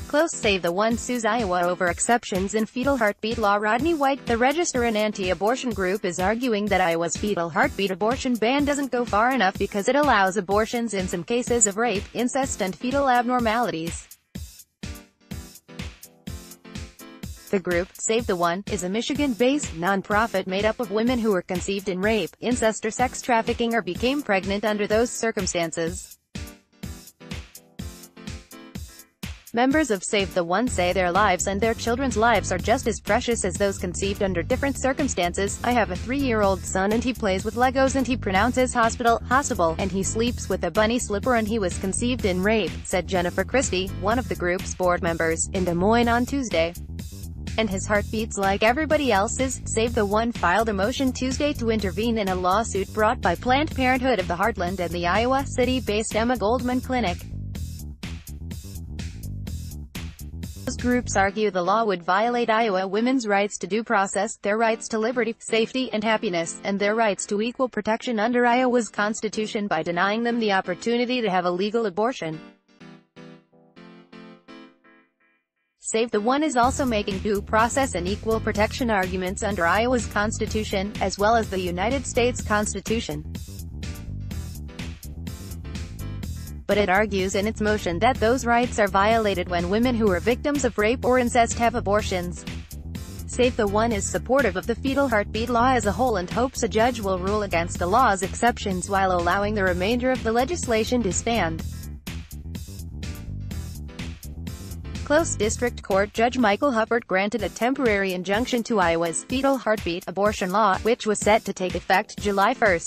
Close Save the One sues Iowa over exceptions in fetal heartbeat law. Rodney White, the RegisterAn anti-abortion group, is arguing that Iowa's fetal heartbeat abortion ban doesn't go far enough because it allows abortions in some cases of rape, incest and fetal abnormalities. The group, Save the One, is a Michigan-based nonprofit made up of women who were conceived in rape, incest or sex trafficking or became pregnant under those circumstances. Members of Save the One say their lives and their children's lives are just as precious as those conceived under different circumstances. I have a 3-year-old son and he plays with Legos and he pronounces hospital, and he sleeps with a bunny slipper and he was conceived in rape, said Jennifer Christie, one of the group's board members, in Des Moines on Tuesday. And his heart beats like everybody else's. Save the One filed a motion Tuesday to intervene in a lawsuit brought by Planned Parenthood of the Heartland and the Iowa City-based Emma Goldman Clinic. Those groups argue the law would violate Iowa women's rights to due process, their rights to liberty, safety, and happiness, and their rights to equal protection under Iowa's Constitution by denying them the opportunity to have a legal abortion. Save the One is also making due process and equal protection arguments under Iowa's Constitution, as well as the United States Constitution. But it argues in its motion that those rights are violated when women who are victims of rape or incest have abortions. Save the One is supportive of the fetal heartbeat law as a whole and hopes a judge will rule against the law's exceptions while allowing the remainder of the legislation to stand. Close District Court Judge Michael Hubbard granted a temporary injunction to Iowa's fetal heartbeat abortion law, which was set to take effect July 1.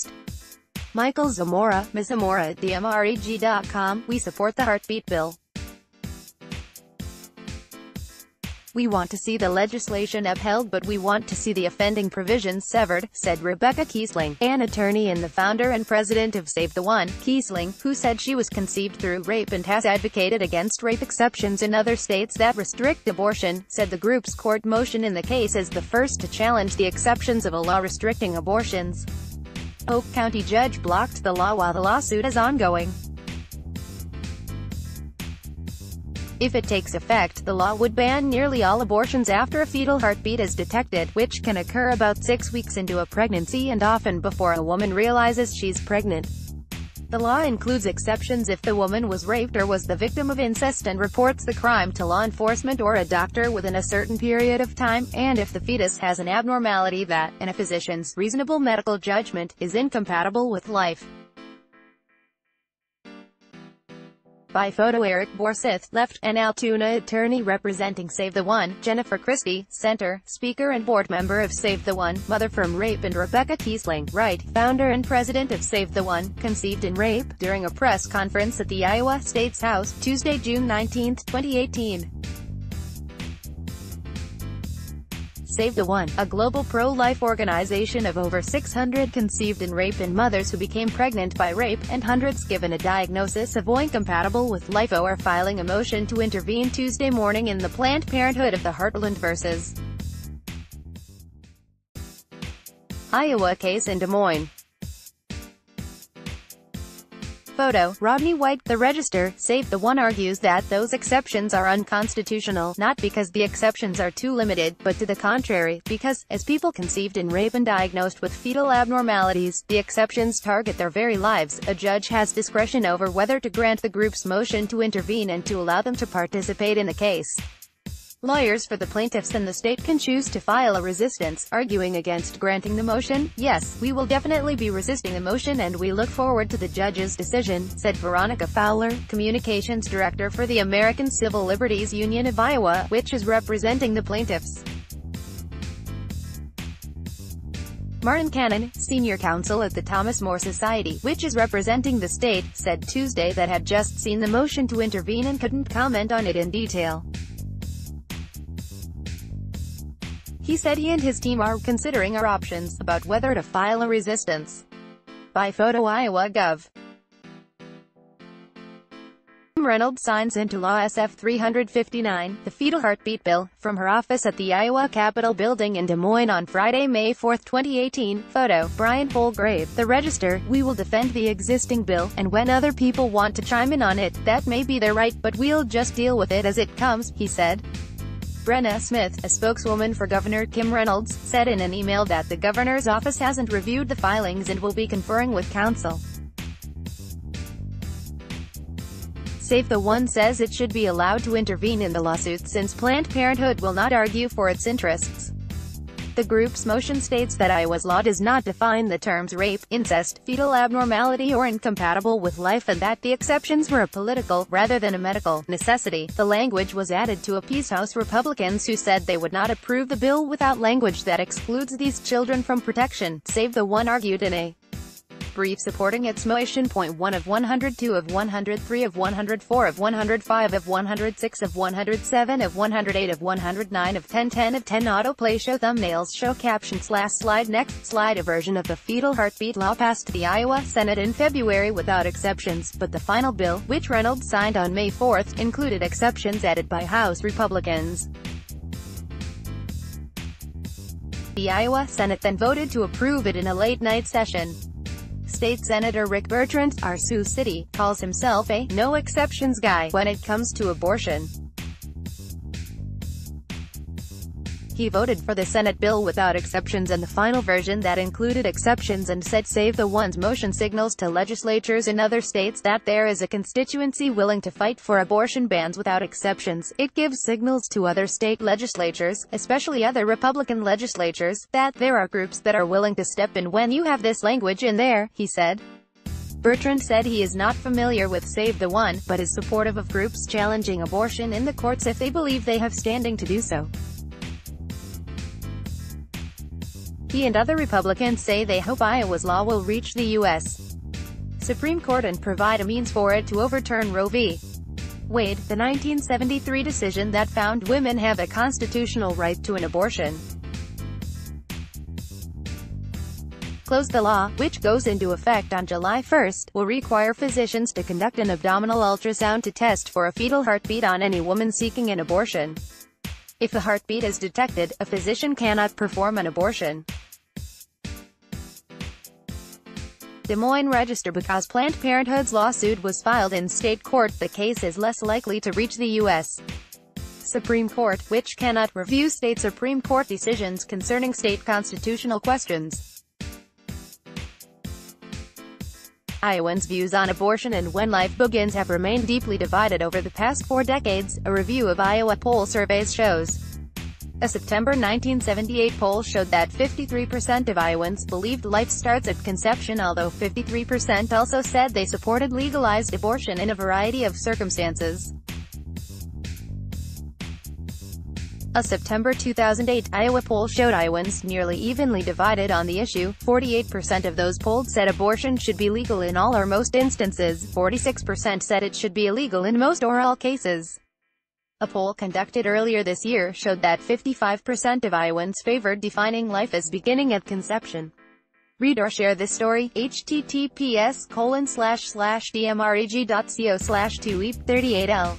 Michael Zamora, Ms. Zamora at DMREG.com, "We support the heartbeat bill. We want to see the legislation upheld but we want to see the offending provisions severed," said Rebecca Kiesling, an attorney and the founder and president of Save the One. Kiesling, who said she was conceived through rape and has advocated against rape exceptions in other states that restrict abortion, said the group's court motion in the case is the first to challenge the exceptions of a law restricting abortions. Polk County judge blocked the law while the lawsuit is ongoing. If it takes effect, the law would ban nearly all abortions after a fetal heartbeat is detected, which can occur about 6 weeks into a pregnancy and often before a woman realizes she's pregnant. The law includes exceptions if the woman was raped or was the victim of incest and reports the crime to law enforcement or a doctor within a certain period of time, and if the fetus has an abnormality that, in a physician's reasonable medical judgment, is incompatible with life. By photo Eric Borseth, left, and Altoona attorney representing Save the One, Jennifer Christie, center, speaker and board member of Save the One, mother from rape, and Rebecca Kiesling, right, founder and president of Save the One, conceived in rape, during a press conference at the Iowa State's House, Tuesday, June 19, 2018. Save the One, a global pro-life organization of over 600 conceived in rape and mothers who became pregnant by rape, and hundreds given a diagnosis of incompatible with life, are filing a motion to intervene Tuesday morning in the Planned Parenthood of the Heartland vs. Iowa case in Des Moines. Photo, Rodney White, The Register. Save the One argues that those exceptions are unconstitutional, not because the exceptions are too limited, but to the contrary, because, as people conceived in rape and diagnosed with fetal abnormalities, the exceptions target their very lives. A judge has discretion over whether to grant the group's motion to intervene and to allow them to participate in the case. Lawyers for the plaintiffs and the state can choose to file a resistance, arguing against granting the motion. "Yes, we will definitely be resisting the motion and we look forward to the judge's decision," said Veronica Fowler, communications director for the American Civil Liberties Union of Iowa, which is representing the plaintiffs. Martin Cannon, senior counsel at the Thomas More Society, which is representing the state, said Tuesday that had just seen the motion to intervene and couldn't comment on it in detail. He said he and his team are considering our options about whether to file a resistance. By photo Iowa Gov. Kim Reynolds signs into law SF 359, the fetal heartbeat bill, from her office at the Iowa Capitol building in Des Moines on Friday, May 4, 2018. Photo, Brian Polgrave. The Register. We will defend the existing bill, and when other people want to chime in on it, that may be their right, but we'll just deal with it as it comes, he said. Brenna Smith, a spokeswoman for Governor Kim Reynolds, said in an email that the governor's office hasn't reviewed the filings and will be conferring with counsel. Save the One says it should be allowed to intervene in the lawsuit since Planned Parenthood will not argue for its interests. The group's motion states that Iowa's law does not define the terms rape, incest, fetal abnormality or incompatible with life and that the exceptions were a political, rather than a medical, necessity. The language was added to appease House Republicans who said they would not approve the bill without language that excludes these children from protection. Save the One argued in a brief supporting its motion. Point 1 of 102 of 103 of 104 of 105 of 106 of 107 of 108 of 109 of 10 of 10 autoplay show thumbnails show captions last slide next slide. A version of the fetal heartbeat law passed the Iowa Senate in February without exceptions, but the final bill, which Reynolds signed on May 4, included exceptions added by House Republicans. The Iowa Senate then voted to approve it in a late-night session. State Senator Rick Bertrand, our Sioux City, calls himself a no-exceptions guy when it comes to abortion. He voted for the Senate bill without exceptions and the final version that included exceptions and said Save the One's motion signals to legislatures in other states that there is a constituency willing to fight for abortion bans without exceptions. It gives signals to other state legislatures, especially other Republican legislatures, that there are groups that are willing to step in when you have this language in there, he said. Bertrand said he is not familiar with Save the One, but is supportive of groups challenging abortion in the courts if they believe they have standing to do so. He and other Republicans say they hope Iowa's law will reach the U.S. Supreme Court and provide a means for it to overturn Roe v. Wade, the 1973 decision that found women have a constitutional right to an abortion. The law, which goes into effect on July 1, will require physicians to conduct an abdominal ultrasound to test for a fetal heartbeat on any woman seeking an abortion. If a heartbeat is detected, a physician cannot perform an abortion. Des Moines Register. Because Planned Parenthood's lawsuit was filed in state court, the case is less likely to reach the U.S. Supreme Court, which cannot review state Supreme Court decisions concerning state constitutional questions. Iowans' views on abortion and when life begins have remained deeply divided over the past 4 decades, a review of Iowa poll surveys shows. A September 1978 poll showed that 53% of Iowans believed life starts at conception, although 53% also said they supported legalized abortion in a variety of circumstances. A September 2008 Iowa poll showed Iowans nearly evenly divided on the issue. 48% of those polled said abortion should be legal in all or most instances, 46% said it should be illegal in most or all cases. A poll conducted earlier this year showed that 55% of Iowans favored defining life as beginning at conception. Read or share this story. https://dmreg.co/2ep38l